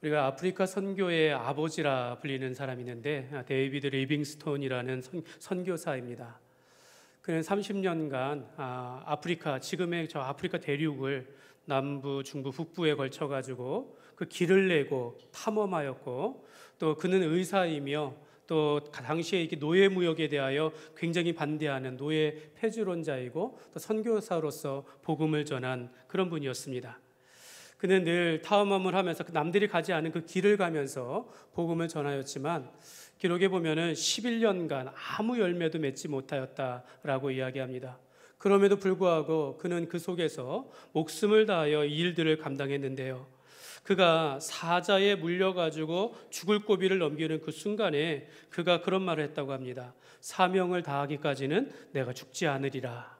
우리가 아프리카 선교의 아버지라 불리는 사람이 있는데 데이비드 리빙스톤이라는 선교사입니다. 그는 30년간 아프리카, 지금의 저 아프리카 대륙을 남부, 중부, 북부에 걸쳐 가지고 그 길을 내고 탐험하였고, 또 그는 의사이며 또 당시에 이렇게 노예 무역에 대하여 굉장히 반대하는 노예 폐주론자이고 또 선교사로서 복음을 전한 그런 분이었습니다. 그는 늘 탐험을 하면서 남들이 가지 않은 그 길을 가면서 복음을 전하였지만 기록에 보면은 11년간 아무 열매도 맺지 못하였다라고 이야기합니다. 그럼에도 불구하고 그는 그 속에서 목숨을 다하여 이 일들을 감당했는데요. 그가 사자에 물려가지고 죽을 고비를 넘기는 그 순간에 그가 그런 말을 했다고 합니다. 사명을 다하기까지는 내가 죽지 않으리라.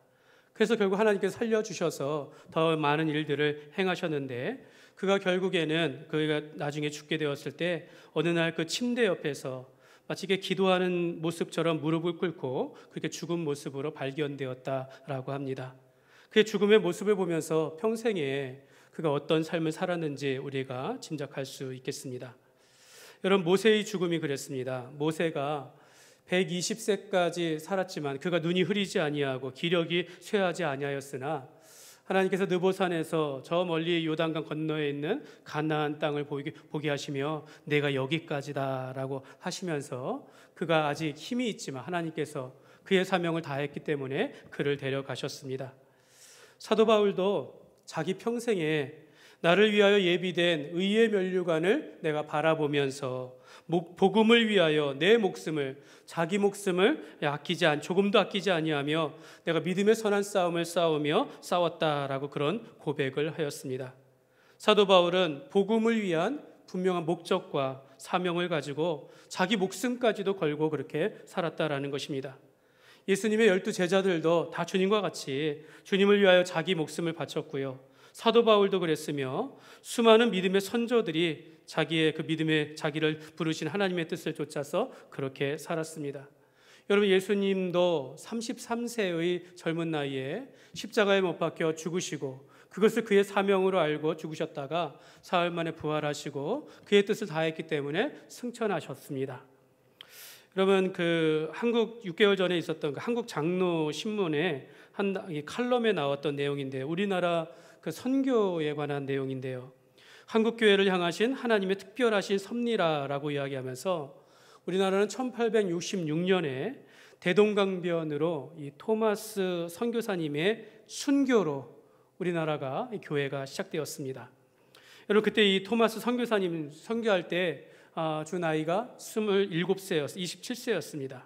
그래서 결국 하나님께서 살려주셔서 더 많은 일들을 행하셨는데, 그가 결국에는 그가 나중에 죽게 되었을 때 어느 날 그 침대 옆에서 마치 이게 기도하는 모습처럼 무릎을 꿇고 그렇게 죽은 모습으로 발견되었다라고 합니다. 그의 죽음의 모습을 보면서 평생에 그가 어떤 삶을 살았는지 우리가 짐작할 수 있겠습니다. 여러분, 모세의 죽음이 그랬습니다. 모세가 120세까지 살았지만 그가 눈이 흐리지 아니하고 기력이 쇠하지 아니하였으나 하나님께서 느보산에서 저 멀리 요단강 건너에 있는 가나안 땅을 보게 하시며 내가 여기까지다라고 하시면서 그가 아직 힘이 있지만 하나님께서 그의 사명을 다했기 때문에 그를 데려가셨습니다. 사도 바울도 자기 평생에 나를 위하여 예비된 의의 면류관을 내가 바라보면서 복음을 위하여 내 목숨을, 자기 목숨을 조금도 아끼지 아니하며 내가 믿음의 선한 싸움을 싸우며 싸웠다라고 그런 고백을 하였습니다. 사도 바울은 복음을 위한 분명한 목적과 사명을 가지고 자기 목숨까지도 걸고 그렇게 살았다라는 것입니다. 예수님의 12 제자들도 다 주님과 같이 주님을 위하여 자기 목숨을 바쳤고요. 사도 바울도 그랬으며 수많은 믿음의 선조들이 자기의 그 믿음의 자기를 부르신 하나님의 뜻을 쫓아서 그렇게 살았습니다. 여러분, 예수님도 33세의 젊은 나이에 십자가에 못 박혀 죽으시고 그것을 그의 사명으로 알고 죽으셨다가 사흘 만에 부활하시고 그의 뜻을 다했기 때문에 승천하셨습니다. 여러분, 그 한국 6개월 전에 있었던 그 한국 장로 신문에 한 칼럼에 나왔던 내용인데, 우리나라 그 선교에 관한 내용인데요. 한국 교회를 향하신 하나님의 특별하신 섭리라라고 이야기하면서 우리나라는 1866년에 대동강변으로 이 토마스 선교사님의 순교로 우리나라가 교회가 시작되었습니다. 여러분, 그때 이 토마스 선교사님 선교할 때 주 나이가 27세였습니다.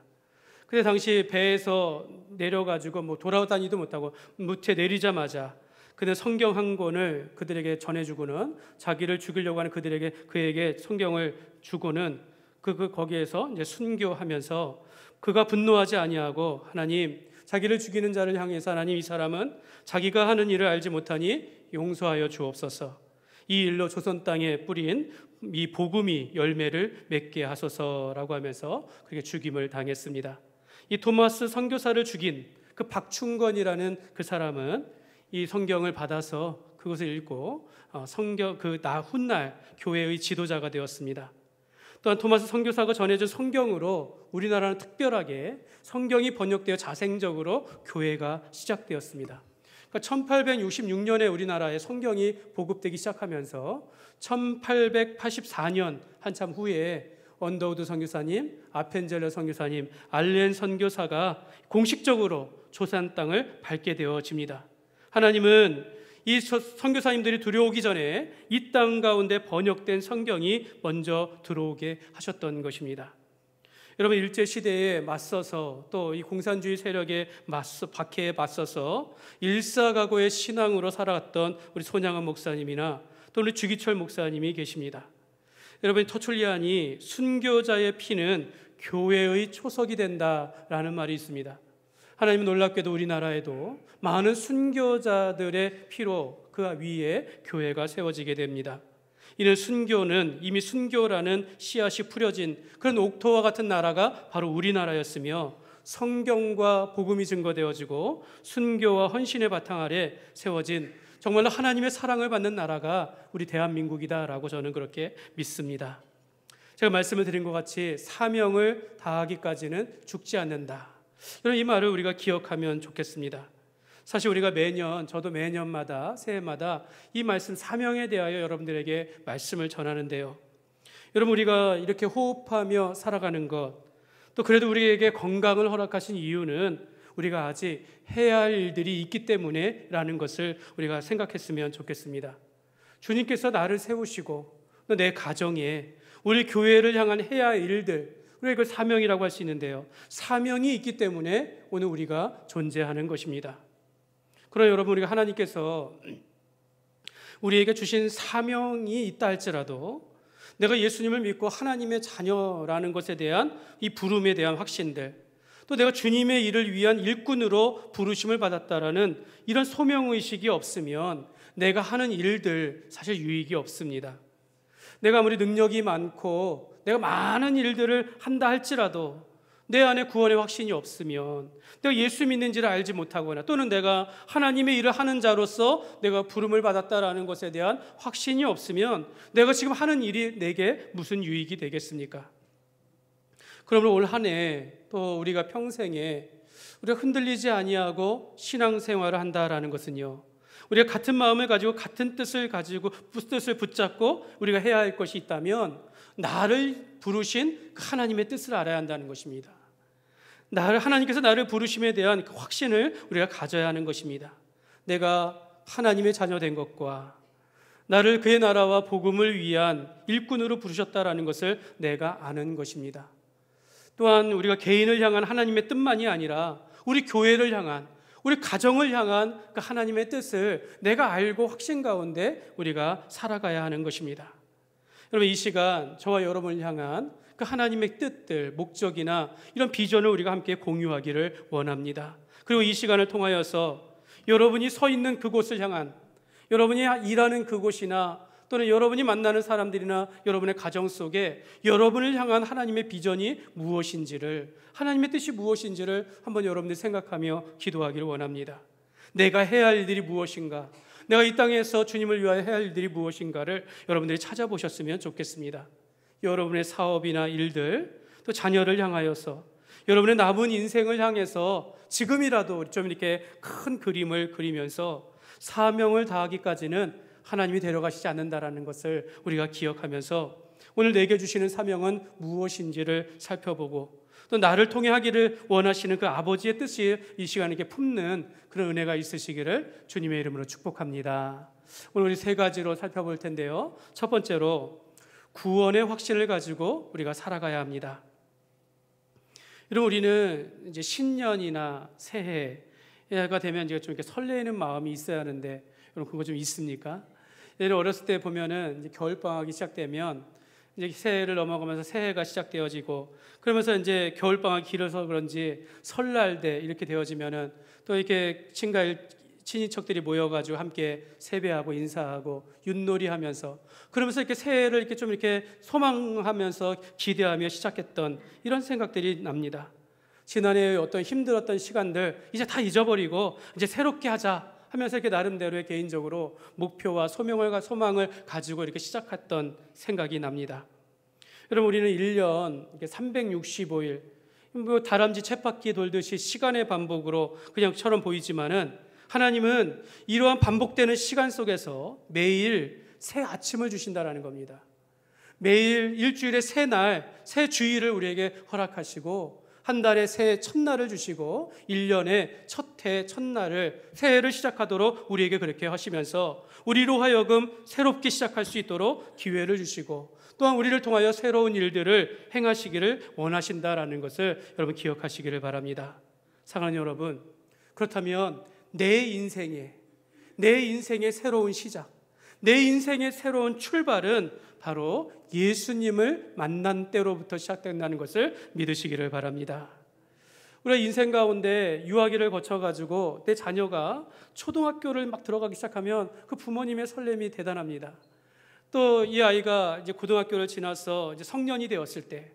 그때 당시 배에서 내려가지고 돌아다니도 못하고 무태 내리자마자 그는 성경 한 권을 그들에게 전해주고는 자기를 죽이려고 하는 그에게 성경을 주고는 거기에서 이제 순교하면서 그가 분노하지 아니하고 하나님, 자기를 죽이는 자를 향해서 하나님, 이 사람은 자기가 하는 일을 알지 못하니 용서하여 주옵소서. 이 일로 조선 땅에 뿌린 이 복음이 열매를 맺게 하소서라고 하면서 그렇게 죽임을 당했습니다. 이 토마스 선교사를 죽인 그 박충건이라는 그 사람은 이 성경을 받아서 그것을 읽고 훗날 교회의 지도자가 되었습니다. 또한 토마스 선교사가 전해준 성경으로 우리나라는 특별하게 성경이 번역되어 자생적으로 교회가 시작되었습니다. 그러니까 1866년에 우리나라에 성경이 보급되기 시작하면서 1884년 한참 후에 언더우드 선교사님, 아펜젤러 선교사님, 알렌 선교사가 공식적으로 조산 땅을 밟게 되어집니다. 하나님은 이 선교사님들이 들어오기 전에 이 땅 가운데 번역된 성경이 먼저 들어오게 하셨던 것입니다. 여러분, 일제시대에 맞서서 또 이 공산주의 세력에 박해에 맞서서 일사각오의 신앙으로 살아갔던 우리 손양원 목사님이나 또 우리 주기철 목사님이 계십니다. 여러분, 터툴리안이 순교자의 피는 교회의 초석이 된다라는 말이 있습니다. 하나님은 놀랍게도 우리나라에도 많은 순교자들의 피로 그 위에 교회가 세워지게 됩니다. 이는 순교는 이미 순교라는 씨앗이 뿌려진 그런 옥토와 같은 나라가 바로 우리나라였으며 성경과 복음이 증거되어지고 순교와 헌신의 바탕 아래 세워진 정말로 하나님의 사랑을 받는 나라가 우리 대한민국이다라고 저는 그렇게 믿습니다. 제가 말씀을 드린 것 같이 사명을 다하기까지는 죽지 않는다. 이 말을 우리가 기억하면 좋겠습니다. 사실 우리가 저도 매년마다 새해마다 이 말씀 사명에 대하여 여러분들에게 말씀을 전하는데요. 여러분, 우리가 이렇게 호흡하며 살아가는 것, 또 그래도 우리에게 건강을 허락하신 이유는 우리가 아직 해야 할 일들이 있기 때문에 라는 것을 우리가 생각했으면 좋겠습니다. 주님께서 나를 세우시고 또 내 가정에 우리 교회를 향한 해야 할 일들, 우리가 이걸 사명이라고 할 수 있는데요. 사명이 있기 때문에 오늘 우리가 존재하는 것입니다. 그러나 여러분, 우리가 하나님께서 우리에게 주신 사명이 있다 할지라도 내가 예수님을 믿고 하나님의 자녀라는 것에 대한 이 부름에 대한 확신들, 또 내가 주님의 일을 위한 일꾼으로 부르심을 받았다라는 이런 소명의식이 없으면 내가 하는 일들 사실 유익이 없습니다. 내가 아무리 능력이 많고 내가 많은 일들을 한다 할지라도 내 안에 구원의 확신이 없으면, 내가 예수 믿는지를 알지 못하거나 또는 내가 하나님의 일을 하는 자로서 내가 부름을 받았다라는 것에 대한 확신이 없으면 내가 지금 하는 일이 내게 무슨 유익이 되겠습니까? 그러므로 올 한 해 또 우리가 평생에 우리가 흔들리지 아니하고 신앙생활을 한다라는 것은요, 우리가 같은 마음을 가지고 같은 뜻을 붙잡고 우리가 해야 할 것이 있다면 나를 부르신 그 하나님의 뜻을 알아야 한다는 것입니다. 하나님께서 나를 부르심에 대한 그 확신을 우리가 가져야 하는 것입니다. 내가 하나님의 자녀된 것과 나를 그의 나라와 복음을 위한 일꾼으로 부르셨다라는 것을 내가 아는 것입니다. 또한 우리가 개인을 향한 하나님의 뜻만이 아니라 우리 교회를 향한, 우리 가정을 향한 그 하나님의 뜻을 내가 알고 확신 가운데 우리가 살아가야 하는 것입니다. 여러분, 이 시간 저와 여러분을 향한 그 하나님의 뜻들, 목적이나 이런 비전을 우리가 함께 공유하기를 원합니다. 그리고 이 시간을 통하여서 여러분이 서 있는 그곳을 향한, 여러분이 일하는 그곳이나 또는 여러분이 만나는 사람들이나 여러분의 가정 속에 여러분을 향한 하나님의 비전이 무엇인지를, 하나님의 뜻이 무엇인지를 한번 여러분들이 생각하며 기도하기를 원합니다. 내가 해야 할 일들이 무엇인가, 내가 이 땅에서 주님을 위하여 해야 할 일들이 무엇인가를 여러분들이 찾아보셨으면 좋겠습니다. 여러분의 사업이나 일들, 또 자녀를 향하여서, 여러분의 남은 인생을 향해서 지금이라도 좀 이렇게 큰 그림을 그리면서 사명을 다하기까지는 하나님이 데려가시지 않는다라는 것을 우리가 기억하면서 오늘 내게 주시는 사명은 무엇인지를 살펴보고 또 나를 통해 하기를 원하시는 그 아버지의 뜻이 이 시간에 이렇게 품는 그런 은혜가 있으시기를 주님의 이름으로 축복합니다. 오늘 우리 세 가지로 살펴볼 텐데요. 첫 번째로 구원의 확신을 가지고 우리가 살아가야 합니다. 여러분, 우리는 이제 신년이나 새해가 되면 이제 좀 이렇게 설레는 마음이 있어야 하는데 여러분, 그거 좀 있습니까? 예를 어렸을 때 보면은 이제 겨울 방학이 시작되면 이제 새해를 넘어가면서 새해가 시작되어지고, 그러면서 이제 겨울 방학이 길어서 그런지 설날 때 이렇게 되어지면은 또 이렇게 친인척들이 모여가지고 함께 세배하고 인사하고 윷놀이하면서, 그러면서 이렇게 새해를 이렇게 좀 이렇게 소망하면서 기대하며 시작했던 이런 생각들이 납니다. 지난해 어떤 힘들었던 시간들 이제 다 잊어버리고 이제 새롭게 하자 하면서 이렇게 나름대로의 개인적으로 목표와 소망을 가지고 이렇게 시작했던 생각이 납니다. 여러분, 우리는 1년 365일 뭐 다람쥐 쳇바퀴 돌듯이 시간의 반복으로 그냥처럼 보이지만은 하나님은 이러한 반복되는 시간 속에서 매일 새 아침을 주신다라는 겁니다. 매일 일주일에 새 날, 새 주일을 우리에게 허락하시고 한 달에 새해 첫날을 주시고 1년의 첫해 첫날을 새해를 시작하도록 우리에게 그렇게 하시면서 우리로 하여금 새롭게 시작할 수 있도록 기회를 주시고 또한 우리를 통하여 새로운 일들을 행하시기를 원하신다라는 것을 여러분 기억하시기를 바랍니다. 사랑하는 여러분, 그렇다면 내 인생의 새로운 시작, 내 인생의 새로운 출발은 바로 예수님을 만난 때로부터 시작된다는 것을 믿으시기를 바랍니다. 우리가 인생 가운데 유아기를 거쳐가지고 내 자녀가 초등학교를 막 들어가기 시작하면 그 부모님의 설렘이 대단합니다. 또 이 아이가 이제 고등학교를 지나서 이제 성년이 되었을 때,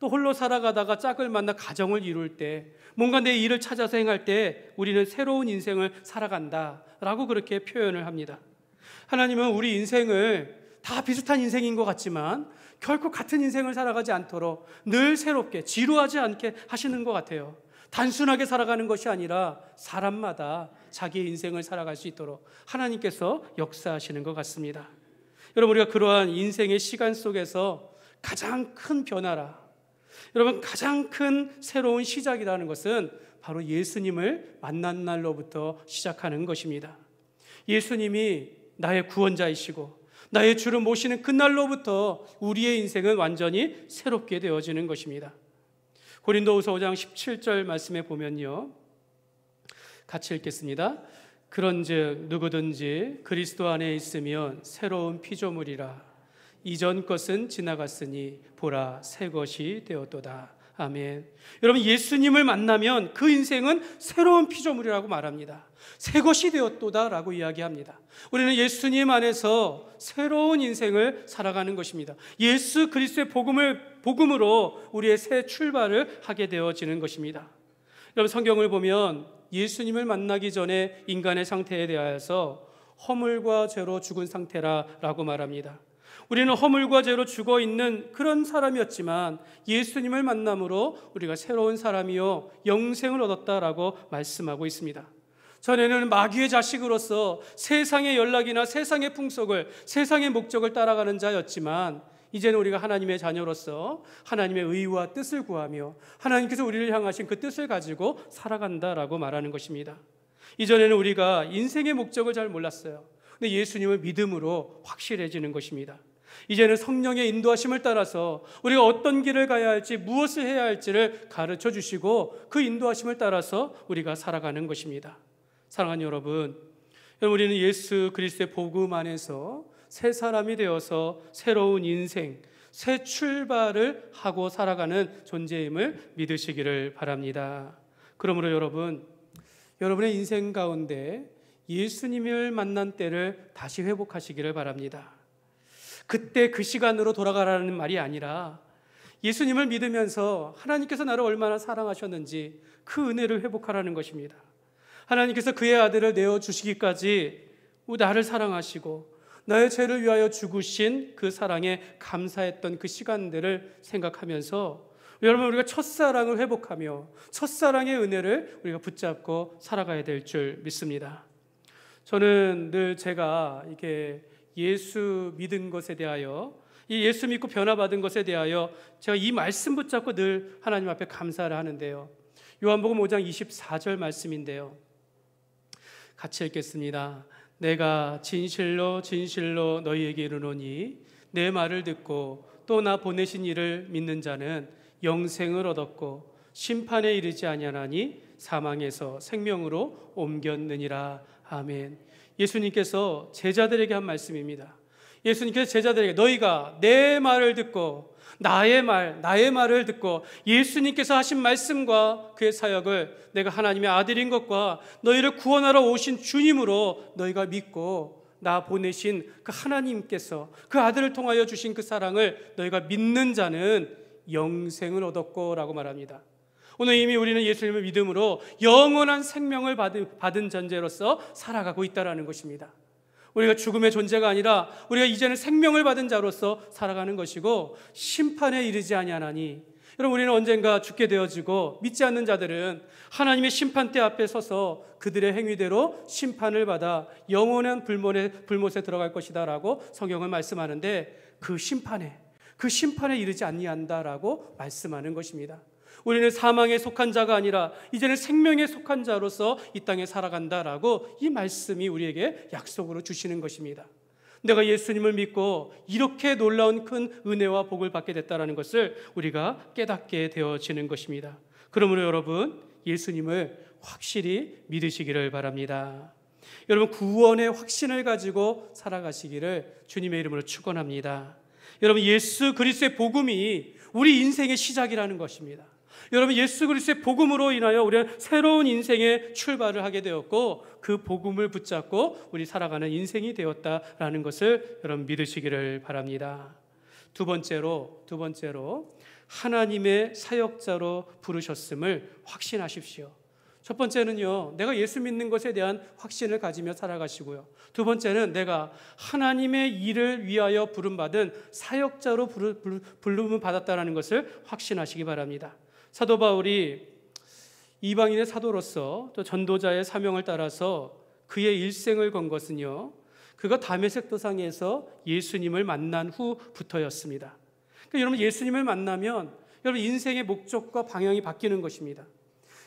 또 홀로 살아가다가 짝을 만나 가정을 이룰 때, 뭔가 내 일을 찾아서 행할 때 우리는 새로운 인생을 살아간다라고 그렇게 표현을 합니다. 하나님은 우리 인생을 다 비슷한 인생인 것 같지만 결코 같은 인생을 살아가지 않도록 늘 새롭게 지루하지 않게 하시는 것 같아요. 단순하게 살아가는 것이 아니라 사람마다 자기의 인생을 살아갈 수 있도록 하나님께서 역사하시는 것 같습니다. 여러분, 우리가 그러한 인생의 시간 속에서 가장 큰 변화라, 여러분, 가장 큰 새로운 시작이라는 것은 바로 예수님을 만난 날로부터 시작하는 것입니다. 예수님이 나의 구원자이시고 나의 주를 모시는 그날로부터 우리의 인생은 완전히 새롭게 되어지는 것입니다. 고린도후서 5장 17절 말씀에 보면요, 같이 읽겠습니다. 그런즉 누구든지 그리스도 안에 있으면 새로운 피조물이라. 이전 것은 지나갔으니 보라 새 것이 되었도다. 아멘. 여러분, 예수님을 만나면 그 인생은 새로운 피조물이라고 말합니다. 새 것이 되었도다라고 이야기합니다. 우리는 예수님 안에서 새로운 인생을 살아가는 것입니다. 예수 그리스도의 복음으로 우리의 새 출발을 하게 되어지는 것입니다. 여러분, 성경을 보면 예수님을 만나기 전에 인간의 상태에 대하여서 허물과 죄로 죽은 상태라고 말합니다. 우리는 허물과 죄로 죽어 있는 그런 사람이었지만 예수님을 만남으로 우리가 새로운 사람이요 영생을 얻었다라고 말씀하고 있습니다. 전에는 마귀의 자식으로서 세상의 연락이나 세상의 풍속을, 세상의 목적을 따라가는 자였지만 이제는 우리가 하나님의 자녀로서 하나님의 의와 뜻을 구하며 하나님께서 우리를 향하신 그 뜻을 가지고 살아간다라고 말하는 것입니다. 이전에는 우리가 인생의 목적을 잘 몰랐어요. 근데 예수님을 믿음으로 확실해지는 것입니다. 이제는 성령의 인도하심을 따라서 우리가 어떤 길을 가야 할지, 무엇을 해야 할지를 가르쳐 주시고 그 인도하심을 따라서 우리가 살아가는 것입니다. 사랑하는 여러분, 우리는 예수 그리스도의 복음 안에서 새 사람이 되어서 새로운 인생, 새 출발을 하고 살아가는 존재임을 믿으시기를 바랍니다. 그러므로 여러분의 인생 가운데 예수님을 만난 때를 다시 회복하시기를 바랍니다. 그때 그 시간으로 돌아가라는 말이 아니라 예수님을 믿으면서 하나님께서 나를 얼마나 사랑하셨는지 그 은혜를 회복하라는 것입니다. 하나님께서 그의 아들을 내어주시기까지 나를 사랑하시고 나의 죄를 위하여 죽으신 그 사랑에 감사했던 그 시간들을 생각하면서 여러분, 우리가 첫사랑을 회복하며 첫사랑의 은혜를 우리가 붙잡고 살아가야 될 줄 믿습니다. 저는 늘 제가 이렇게 예수 믿은 것에 대하여, 이 예수 믿고 변화받은 것에 대하여 제가 이 말씀 붙잡고 늘 하나님 앞에 감사를 하는데요, 요한복음 5장 24절 말씀인데요, 같이 읽겠습니다. 내가 진실로 진실로 너희에게 이르노니 내 말을 듣고 또 나 보내신 이를 믿는 자는 영생을 얻었고 심판에 이르지 아니하나니 사망에서 생명으로 옮겼느니라. 아멘. 예수님께서 제자들에게 한 말씀입니다. 예수님께서 제자들에게 너희가 내 말을 듣고 나의 말을 듣고 예수님께서 하신 말씀과 그의 사역을 내가 하나님의 아들인 것과 너희를 구원하러 오신 주님으로 너희가 믿고 나 보내신 그 하나님께서 그 아들을 통하여 주신 그 사랑을 너희가 믿는 자는 영생을 얻었고 라고 말합니다. 오늘 이미 우리는 예수님을 믿음으로 영원한 생명을 받은 존재로서 살아가고 있다는 것입니다. 우리가 죽음의 존재가 아니라 우리가 이제는 생명을 받은 자로서 살아가는 것이고 심판에 이르지 아니하나니, 여러분, 우리는 언젠가 죽게 되어지고 믿지 않는 자들은 하나님의 심판대 앞에 서서 그들의 행위대로 심판을 받아 영원한 불못에 들어갈 것이다 라고 성경은 말씀하는데 그 심판에 이르지 아니한다라고 말씀하는 것입니다. 우리는 사망에 속한 자가 아니라 이제는 생명에 속한 자로서 이 땅에 살아간다라고 이 말씀이 우리에게 약속으로 주시는 것입니다. 내가 예수님을 믿고 이렇게 놀라운 큰 은혜와 복을 받게 됐다는 것을 우리가 깨닫게 되어지는 것입니다. 그러므로 여러분, 예수님을 확실히 믿으시기를 바랍니다. 여러분, 구원의 확신을 가지고 살아가시기를 주님의 이름으로 축원합니다. 여러분, 예수 그리스도의 복음이 우리 인생의 시작이라는 것입니다. 여러분, 예수 그리스도의 복음으로 인하여 우리는 새로운 인생의 출발을 하게 되었고 그 복음을 붙잡고 우리 살아가는 인생이 되었다라는 것을 여러분 믿으시기를 바랍니다. 두 번째로 하나님의 사역자로 부르셨음을 확신하십시오. 첫 번째는요, 내가 예수 믿는 것에 대한 확신을 가지며 살아가시고요. 두 번째는 내가 하나님의 일을 위하여 부름받은 사역자로 부름을 받았다는 것을 확신하시기 바랍니다. 사도 바울이 이방인의 사도로서 또 전도자의 사명을 따라서 그의 일생을 건 것은요, 그가 다메섹 도상에서 예수님을 만난 후부터였습니다. 그러니까 여러분, 예수님을 만나면 여러분 인생의 목적과 방향이 바뀌는 것입니다.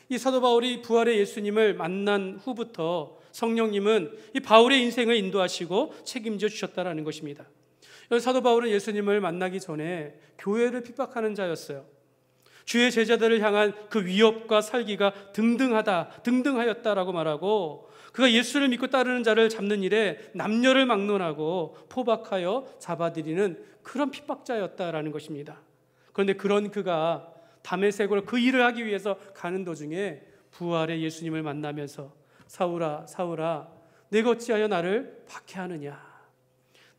이 사도 바울이 부활의 예수님을 만난 후부터 성령님은 이 바울의 인생을 인도하시고 책임져 주셨다라는 것입니다. 사도 바울은 예수님을 만나기 전에 교회를 핍박하는 자였어요. 주의 제자들을 향한 그 위협과 살기가 등등하였다라고 말하고, 그가 예수를 믿고 따르는 자를 잡는 일에 남녀를 막론하고 포박하여 잡아들이는 그런 핍박자였다라는 것입니다. 그런데 그런 그가 다메섹으로 그 일을 하기 위해서 가는 도중에 부활의 예수님을 만나면서 사울아 사울아 내가 어찌하여 나를 박해하느냐,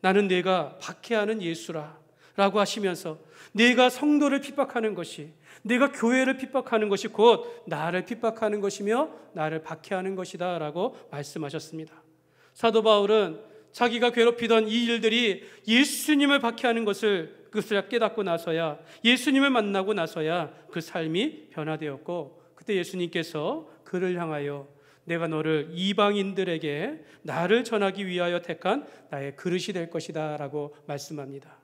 나는 내가 박해하는 예수라 라고 하시면서 내가 성도를 핍박하는 것이, 내가 교회를 핍박하는 것이 곧 나를 핍박하는 것이며 나를 박해하는 것이다 라고 말씀하셨습니다. 사도 바울은 자기가 괴롭히던 이 일들이 예수님을 박해하는 것을 깨닫고 나서야, 예수님을 만나고 나서야 그 삶이 변화되었고, 그때 예수님께서 그를 향하여 내가 너를 이방인들에게 나를 전하기 위하여 택한 나의 그릇이 될 것이다 라고 말씀합니다.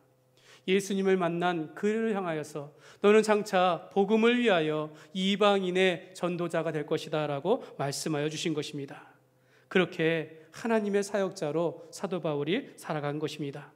예수님을 만난 그를 향하여서 너는 장차 복음을 위하여 이방인의 전도자가 될 것이다 라고 말씀하여 주신 것입니다. 그렇게 하나님의 사역자로 사도 바울이 살아간 것입니다.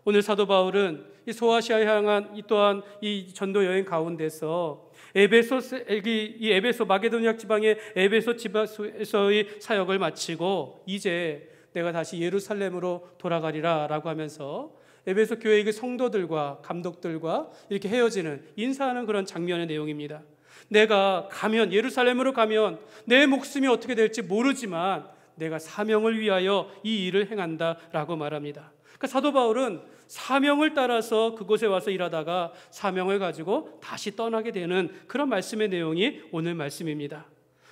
오늘 사도 바울은 이 소아시아에 향한 또한 이 전도 여행 가운데서 에베소 마게도니아 지방의 에베소 지방에서의 사역을 마치고 이제 내가 다시 예루살렘으로 돌아가리라 라고 하면서 에베소 교회의 그 성도들과 감독들과 이렇게 헤어지는, 인사하는 그런 장면의 내용입니다. 내가 가면, 예루살렘으로 가면 내 목숨이 어떻게 될지 모르지만 내가 사명을 위하여 이 일을 행한다라고 말합니다. 그러니까 사도 바울은 사명을 따라서 그곳에 와서 일하다가 사명을 가지고 다시 떠나게 되는 그런 말씀의 내용이 오늘 말씀입니다.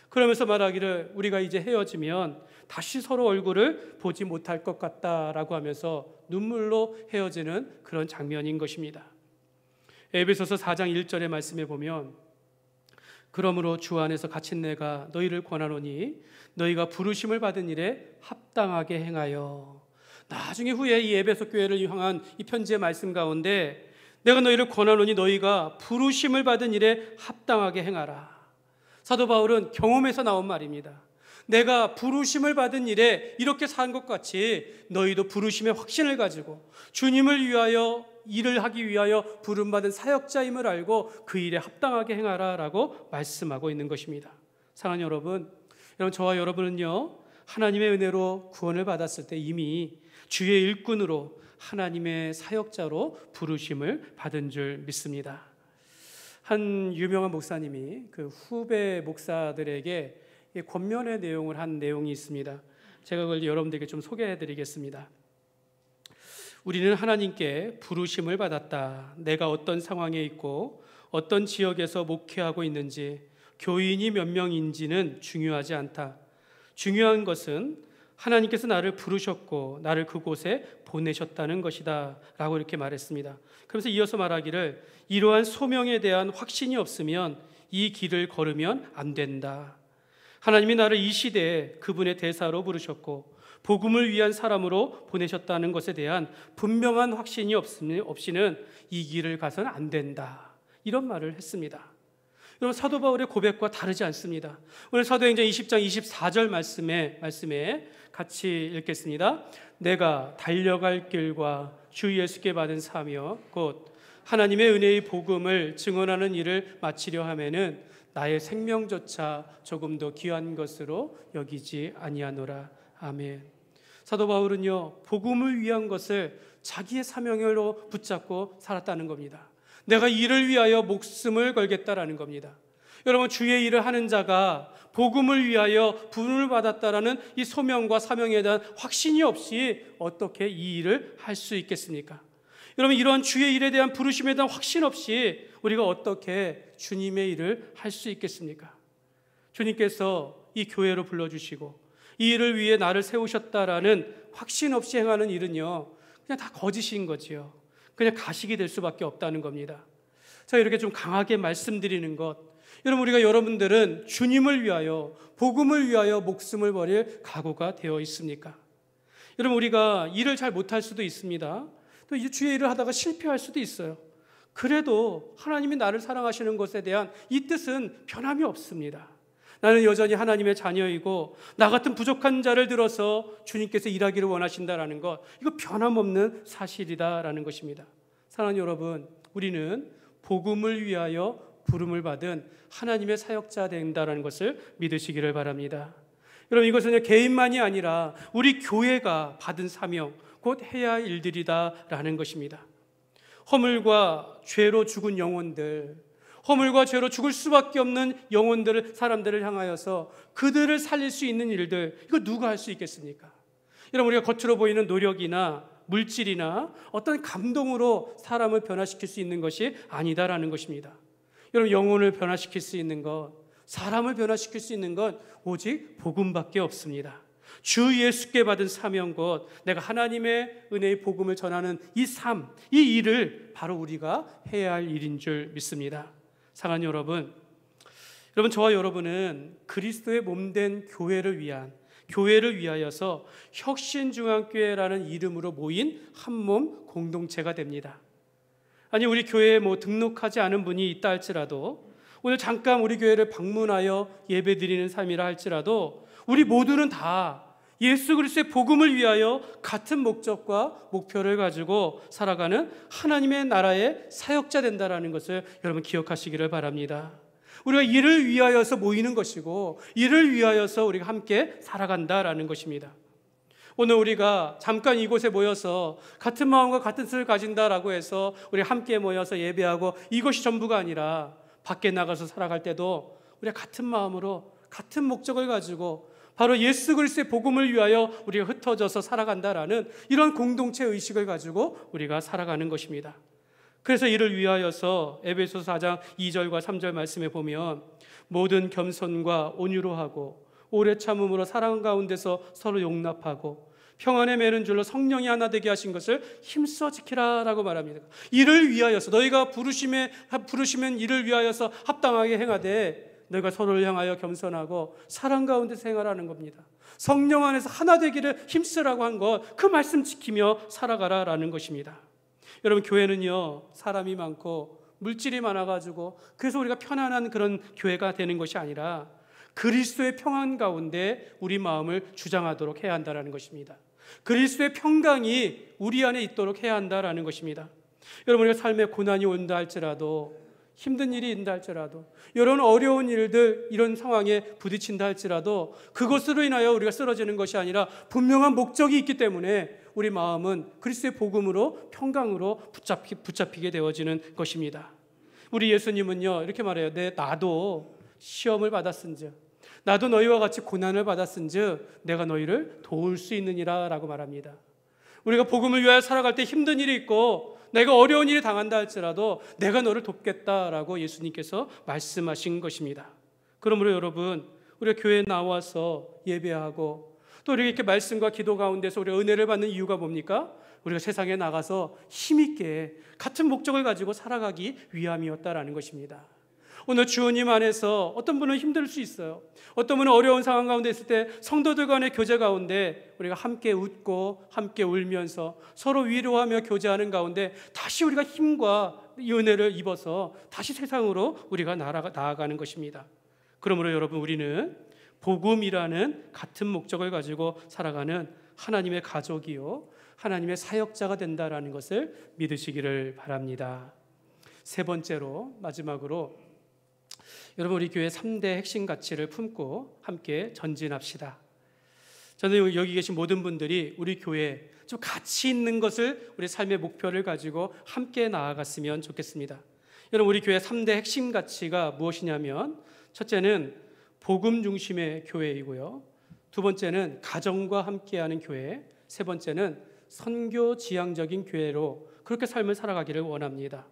그러면서 말하기를 우리가 이제 헤어지면 다시 서로 얼굴을 보지 못할 것 같다라고 하면서 눈물로 헤어지는 그런 장면인 것입니다. 에베소서 4장 1절의 말씀에 보면 그러므로 주 안에서 갇힌 내가 너희를 권하노니 너희가 부르심을 받은 일에 합당하게 행하여. 나중에 후에 이 에베소 교회를 향한 이 편지의 말씀 가운데 내가 너희를 권하노니 너희가 부르심을 받은 일에 합당하게 행하라. 사도 바울은 경험에서 나온 말입니다. 내가 부르심을 받은 일에 이렇게 산 것 같이 너희도 부르심의 확신을 가지고 주님을 위하여 일을 하기 위하여 부름받은 사역자임을 알고 그 일에 합당하게 행하라 라고 말씀하고 있는 것입니다. 사랑하는 여러분, 저와 여러분은요 하나님의 은혜로 구원을 받았을 때 이미 주의 일꾼으로 하나님의 사역자로 부르심을 받은 줄 믿습니다. 한 유명한 목사님이 그 후배 목사들에게 권면의 내용을 한 내용이 있습니다. 제가 그걸 여러분들에게 좀 소개해 드리겠습니다. 우리는 하나님께 부르심을 받았다. 내가 어떤 상황에 있고 어떤 지역에서 목회하고 있는지, 교인이 몇 명인지는 중요하지 않다. 중요한 것은 하나님께서 나를 부르셨고 나를 그곳에 보내셨다는 것이다 라고 이렇게 말했습니다. 그러면서 이어서 말하기를 이러한 소명에 대한 확신이 없으면 이 길을 걸으면 안 된다. 하나님이 나를 이 시대에 그분의 대사로 부르셨고 복음을 위한 사람으로 보내셨다는 것에 대한 분명한 확신이 없이는 이 길을 가서는 안 된다. 이런 말을 했습니다. 여러분, 사도 바울의 고백과 다르지 않습니다. 오늘 사도행전 20장 24절 말씀에 같이 읽겠습니다. 내가 달려갈 길과 주 예수께 받은 사명 곧 하나님의 은혜의 복음을 증언하는 일을 마치려 하면은 나의 생명조차 조금 더 귀한 것으로 여기지 아니하노라. 아멘. 사도 바울은요 복음을 위한 것을 자기의 사명으로 붙잡고 살았다는 겁니다. 내가 이를 위하여 목숨을 걸겠다라는 겁니다. 여러분, 주의 일을 하는 자가 복음을 위하여 부름을 받았다라는 이 소명과 사명에 대한 확신이 없이 어떻게 이 일을 할 수 있겠습니까? 여러분, 이러한 주의 일에 대한 부르심에 대한 확신 없이 우리가 어떻게 주님의 일을 할 수 있겠습니까? 주님께서 이 교회로 불러주시고 이 일을 위해 나를 세우셨다라는 확신 없이 행하는 일은요, 그냥 다 거짓인 거지요. 그냥 가식이 될 수밖에 없다는 겁니다. 제가 이렇게 좀 강하게 말씀드리는 것, 여러분, 우리가 여러분들은 주님을 위하여, 복음을 위하여 목숨을 버릴 각오가 되어 있습니까? 여러분, 우리가 일을 잘 못할 수도 있습니다. 또 주의 일을 하다가 실패할 수도 있어요. 그래도 하나님이 나를 사랑하시는 것에 대한 이 뜻은 변함이 없습니다. 나는 여전히 하나님의 자녀이고 나 같은 부족한 자를 들어서 주님께서 일하기를 원하신다라는 것, 이거 변함없는 사실이다라는 것입니다. 사랑하는 여러분, 우리는 복음을 위하여 부름을 받은 하나님의 사역자 된다라는 것을 믿으시기를 바랍니다. 여러분, 이것은 개인만이 아니라 우리 교회가 받은 사명, 곧 해야 할 일들이다라는 것입니다. 허물과 죄로 죽은 영혼들, 허물과 죄로 죽을 수밖에 없는 영혼들을, 사람들을 향하여서 그들을 살릴 수 있는 일들, 이거 누가 할 수 있겠습니까? 여러분, 우리가 겉으로 보이는 노력이나 물질이나 어떤 감동으로 사람을 변화시킬 수 있는 것이 아니다라는 것입니다. 여러분, 영혼을 변화시킬 수 있는 것, 사람을 변화시킬 수 있는 것 오직 복음밖에 없습니다. 주 예수께 받은 사명, 곧 내가 하나님의 은혜의 복음을 전하는 이 삶, 이 일을 바로 우리가 해야 할 일인 줄 믿습니다. 사랑하는 여러분, 저와 여러분은 그리스도의 몸된 교회를 위하여서 혁신중앙교회라는 이름으로 모인 한몸 공동체가 됩니다. 아니, 우리 교회에 등록하지 않은 분이 있다 할지라도, 오늘 잠깐 우리 교회를 방문하여 예배드리는 삶이라 할지라도, 우리 모두는 다 예수 그리스도의 복음을 위하여 같은 목적과 목표를 가지고 살아가는 하나님의 나라의 사역자 된다라는 것을 여러분 기억하시기를 바랍니다. 우리가 이를 위하여서 모이는 것이고 이를 위하여서 우리가 함께 살아간다라는 것입니다. 오늘 우리가 잠깐 이곳에 모여서 같은 마음과 같은 뜻을 가진다라고 해서 우리 함께 모여서 예배하고 이것이 전부가 아니라 밖에 나가서 살아갈 때도 우리가 같은 마음으로 같은 목적을 가지고 바로 예수 그리스도의 복음을 위하여 우리가 흩어져서 살아간다라는 이런 공동체 의식을 가지고 우리가 살아가는 것입니다. 그래서 이를 위하여서 에베소서 4장 2절과 3절 말씀에 보면 모든 겸손과 온유로 하고 오래 참음으로 사랑 가운데서 서로 용납하고 평안에 매는 줄로 성령이 하나 되게 하신 것을 힘써 지키라라고 말합니다. 이를 위하여서, 너희가 부르시면 이를 위하여서 합당하게 행하되 너희가 서로를 향하여 겸손하고 사랑 가운데서 생활하는 겁니다. 성령 안에서 하나 되기를 힘쓰라고 한 것, 그 말씀 지키며 살아가라라는 것입니다. 여러분, 교회는요, 사람이 많고 물질이 많아가지고 그래서 우리가 편안한 그런 교회가 되는 것이 아니라 그리스도의 평안 가운데 우리 마음을 주장하도록 해야 한다는 것입니다. 그리스도의 평강이 우리 안에 있도록 해야 한다는 것입니다. 여러분, 우리가 삶에 고난이 온다 할지라도, 힘든 일이 있다 할지라도, 이런 어려운 일들, 이런 상황에 부딪힌다 할지라도 그것으로 인하여 우리가 쓰러지는 것이 아니라 분명한 목적이 있기 때문에 우리 마음은 그리스도의 복음으로, 평강으로 붙잡히게 되어지는 것입니다. 우리 예수님은요, 이렇게 말해요. 나도 시험을 받았은즉, 나도 너희와 같이 고난을 받았은즉 내가 너희를 도울 수 있느니라 라고 말합니다. 우리가 복음을 위하여 살아갈 때 힘든 일이 있고 내가 어려운 일이 당한다 할지라도 내가 너를 돕겠다라고 예수님께서 말씀하신 것입니다. 그러므로 여러분, 우리가 교회에 나와서 예배하고 또 우리가 이렇게 말씀과 기도 가운데서 우리가 은혜를 받는 이유가 뭡니까? 우리가 세상에 나가서 힘있게 같은 목적을 가지고 살아가기 위함이었다라는 것입니다. 오늘 주님 안에서 어떤 분은 힘들 수 있어요. 어떤 분은 어려운 상황 가운데 있을 때 성도들 간의 교제 가운데 우리가 함께 웃고 함께 울면서 서로 위로하며 교제하는 가운데 다시 우리가 힘과 은혜를 입어서 다시 세상으로 우리가 나아가는 것입니다. 그러므로 여러분, 우리는 복음이라는 같은 목적을 가지고 살아가는 하나님의 가족이요, 하나님의 사역자가 된다라는 것을 믿으시기를 바랍니다. 세 번째로, 마지막으로, 여러분, 우리 교회 3대 핵심 가치를 품고 함께 전진합시다. 저는 여기 계신 모든 분들이 우리 교회에 좀 가치 있는 것을 우리 삶의 목표를 가지고 함께 나아갔으면 좋겠습니다. 여러분, 우리 교회 3대 핵심 가치가 무엇이냐면, 첫째는 복음 중심의 교회이고요, 두 번째는 가정과 함께하는 교회, 세 번째는 선교 지향적인 교회로 그렇게 삶을 살아가기를 원합니다.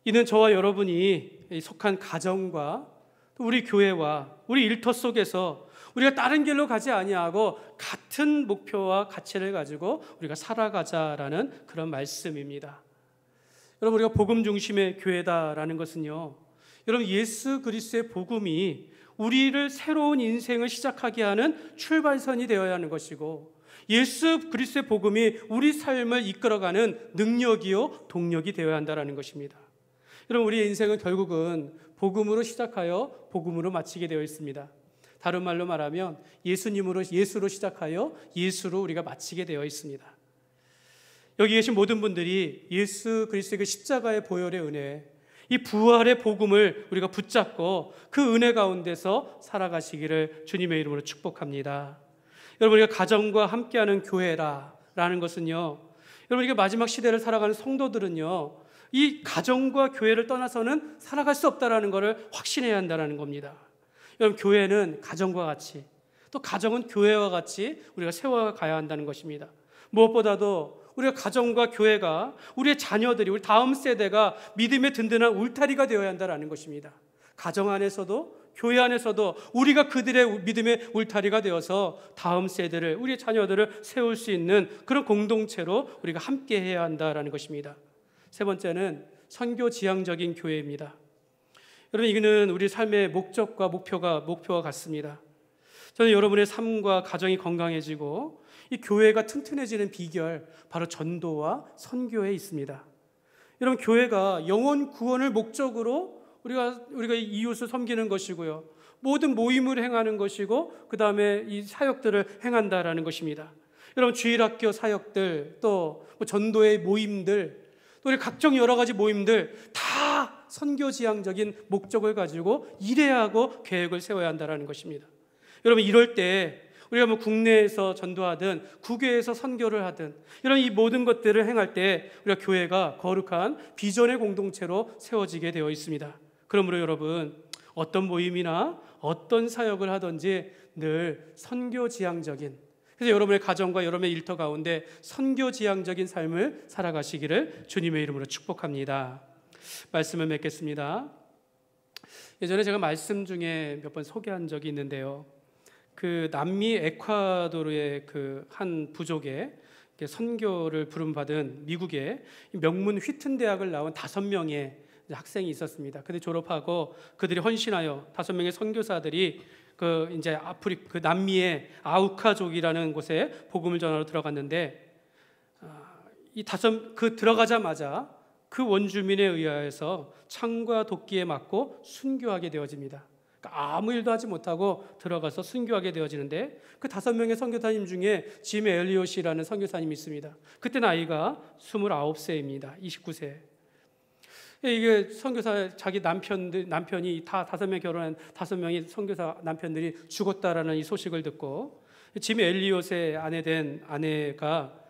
이는 저와 여러분이 속한 가정과 또 우리 교회와 우리 일터 속에서 우리가 다른 길로 가지 아니하고 같은 목표와 가치를 가지고 우리가 살아가자라는 그런 말씀입니다. 여러분, 우리가 복음 중심의 교회다라는 것은요, 여러분, 예수 그리스도의 복음이 우리를 새로운 인생을 시작하게 하는 출발선이 되어야 하는 것이고, 예수 그리스도의 복음이 우리 삶을 이끌어가는 능력이요 동력이 되어야 한다는 것입니다. 여러분, 우리의 인생은 결국은 복음으로 시작하여 복음으로 마치게 되어 있습니다. 다른 말로 말하면 예수로 시작하여 예수로 우리가 마치게 되어 있습니다. 여기 계신 모든 분들이 예수 그리스도의 그 십자가의 보혈의 은혜, 이 부활의 복음을 우리가 붙잡고 그 은혜 가운데서 살아가시기를 주님의 이름으로 축복합니다. 여러분, 우리가 가정과 함께하는 교회라는 것은요, 여러분, 이게 마지막 시대를 살아가는 성도들은요, 이 가정과 교회를 떠나서는 살아갈 수 없다라는 것을 확신해야 한다는 겁니다. 여러분, 교회는 가정과 같이, 또 가정은 교회와 같이 우리가 세워가야 한다는 것입니다. 무엇보다도 우리가 가정과 교회가 우리의 자녀들이, 우리 다음 세대가 믿음의 든든한 울타리가 되어야 한다는 것입니다. 가정 안에서도 교회 안에서도 우리가 그들의 믿음의 울타리가 되어서 다음 세대를, 우리의 자녀들을 세울 수 있는 그런 공동체로 우리가 함께 해야 한다는 것입니다. 세 번째는 선교지향적인 교회입니다. 여러분, 이거는 우리 삶의 목적과 목표와 같습니다. 저는 여러분의 삶과 가정이 건강해지고 이 교회가 튼튼해지는 비결, 바로 전도와 선교에 있습니다. 여러분, 교회가 영혼 구원을 목적으로 우리가 이웃을 섬기는 것이고요, 모든 모임을 행하는 것이고, 그 다음에 이 사역들을 행한다라는 것입니다. 여러분, 주일학교 사역들, 또 전도의 모임들, 또 우리 각종 여러 가지 모임들 다 선교지향적인 목적을 가지고 일해야 하고 계획을 세워야 한다는 것입니다. 여러분, 이럴 때 우리가 국내에서 전도하든 국외에서 선교를 하든 이런 이 모든 것들을 행할 때 우리가 교회가 거룩한 비전의 공동체로 세워지게 되어 있습니다. 그러므로 여러분, 어떤 모임이나 어떤 사역을 하든지 늘 선교지향적인, 그래서 여러분의 가정과 여러분의 일터 가운데 선교지향적인 삶을 살아가시기를 주님의 이름으로 축복합니다. 말씀을 맺겠습니다. 예전에 제가 말씀 중에 몇 번 소개한 적이 있는데요, 그 남미 에콰도르의 그 한 부족에 선교를 부름받은 미국의 명문 휘튼 대학을 나온 5명의 학생이 있었습니다. 그들 졸업하고 그들이 헌신하여 5명의 선교사들이 그 남미의 아우카족이라는 곳에 복음을 전하러 들어갔는데, 들어가자마자 그 원주민에 의하여서 창과 도끼에 맞고 순교하게 되어집니다. 그러니까 아무 일도 하지 못하고 들어가서 순교하게 되어지는데, 그 5명의 선교사님 중에 짐 엘리엇이라는 선교사님이 있습니다. 그때 나이가 29세입니다. 29세. 이게 선교사 자기 남편이 다 5명 결혼한 5명의 선교사 남편들이 죽었다라는 이 소식을 듣고, 짐 엘리엇의 아내 된 아내가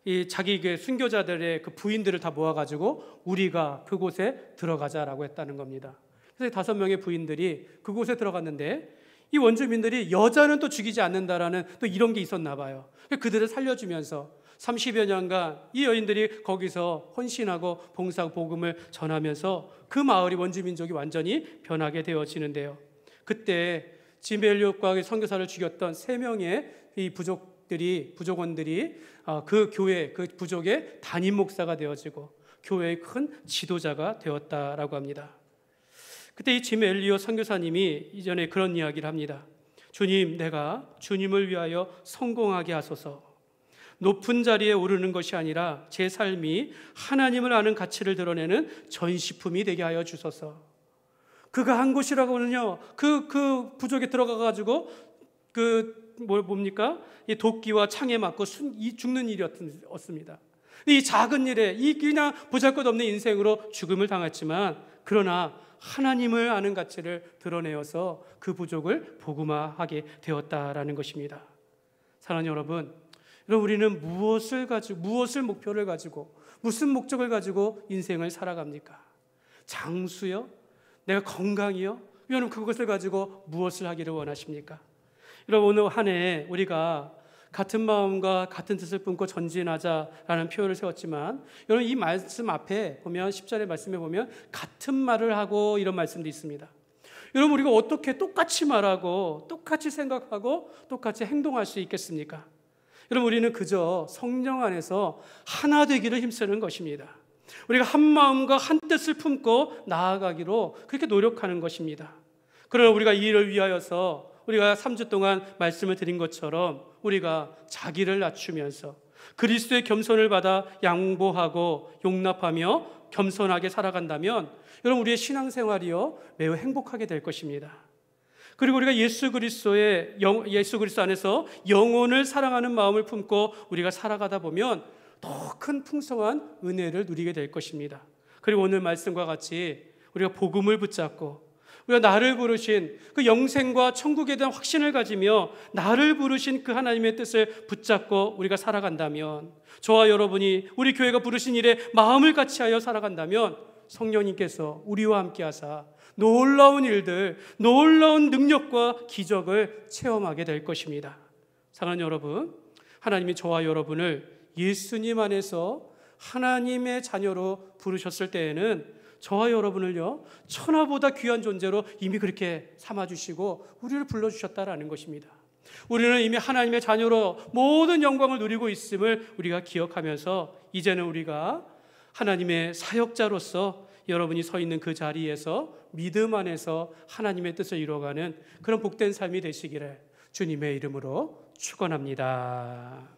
이 자기 순교자들의 그 부인들을 다 모아가지고 우리가 그곳에 들어가자라고 했다는 겁니다. 그래서 5명의 부인들이 그곳에 들어갔는데, 이 원주민들이 여자는 또 죽이지 않는다라는 또 이런 게 있었나 봐요. 그들을 살려주면서 30여 년간 이 여인들이 거기서 헌신하고 봉사하고 복음을 전하면서 그 마을이, 원주민족이 완전히 변하게 되어지는데요, 그때 짐 엘리엇과 선교사를 죽였던 3명의 이 부족원들이 그 교회, 그 부족의 담임 목사가 되어지고 교회의 큰 지도자가 되었다라고 합니다. 그때 이 짐 엘리엇 선교사님이 이전에 그런 이야기를 합니다. 주님, 내가 주님을 위하여 성공하게 하소서. 높은 자리에 오르는 것이 아니라 제 삶이 하나님을 아는 가치를 드러내는 전시품이 되게 하여 주소서. 그가 한 곳이라고는요, 그 부족에 들어가가지고 이 도끼와 창에 맞고 죽는 일이었습니다. 이 작은 일에 그냥 보잘것없는 인생으로 죽음을 당했지만, 그러나 하나님을 아는 가치를 드러내어서 그 부족을 복음화하게 되었다라는 것입니다. 사랑하는 여러분, 우리는 무엇을 목표를 가지고, 무슨 목적을 가지고 인생을 살아갑니까? 장수요? 내가 건강이요? 여러분, 그것을 가지고 무엇을 하기를 원하십니까? 여러분, 오늘 한 해 우리가 같은 마음과 같은 뜻을 품고 전진하자라는 표현을 세웠지만 여러분 이 말씀 앞에 보면 10절의 말씀에 보면 같은 말을 하고 이런 말씀도 있습니다. 여러분 우리가 어떻게 똑같이 말하고 똑같이 생각하고 똑같이 행동할 수 있겠습니까? 여러분 우리는 그저 성령 안에서 하나 되기를 힘쓰는 것입니다. 우리가 한 마음과 한 뜻을 품고 나아가기로 그렇게 노력하는 것입니다. 그러나 우리가 이 일을 위하여서 우리가 3주 동안 말씀을 드린 것처럼 우리가 자기를 낮추면서 그리스도의 겸손을 받아 양보하고 용납하며 겸손하게 살아간다면 여러분 우리의 신앙생활이요 매우 행복하게 될 것입니다. 그리고 우리가 예수 그리스도 안에서 영혼을 사랑하는 마음을 품고 우리가 살아가다 보면 더 큰 풍성한 은혜를 누리게 될 것입니다. 그리고 오늘 말씀과 같이 우리가 복음을 붙잡고 우리가 나를 부르신 그 영생과 천국에 대한 확신을 가지며 나를 부르신 그 하나님의 뜻을 붙잡고 우리가 살아간다면, 저와 여러분이 우리 교회가 부르신 일에 마음을 같이하여 살아간다면 성령님께서 우리와 함께 하사 놀라운 일들, 놀라운 능력과 기적을 체험하게 될 것입니다. 사랑하는 여러분, 하나님이 저와 여러분을 예수님 안에서 하나님의 자녀로 부르셨을 때에는 저와 여러분을요 천하보다 귀한 존재로 이미 그렇게 삼아주시고 우리를 불러주셨다라는 것입니다. 우리는 이미 하나님의 자녀로 모든 영광을 누리고 있음을 우리가 기억하면서 이제는 우리가 하나님의 사역자로서 여러분이 서 있는 그 자리에서 믿음 안에서 하나님의 뜻을 이루어가는 그런 복된 삶이 되시기를 주님의 이름으로 축원합니다.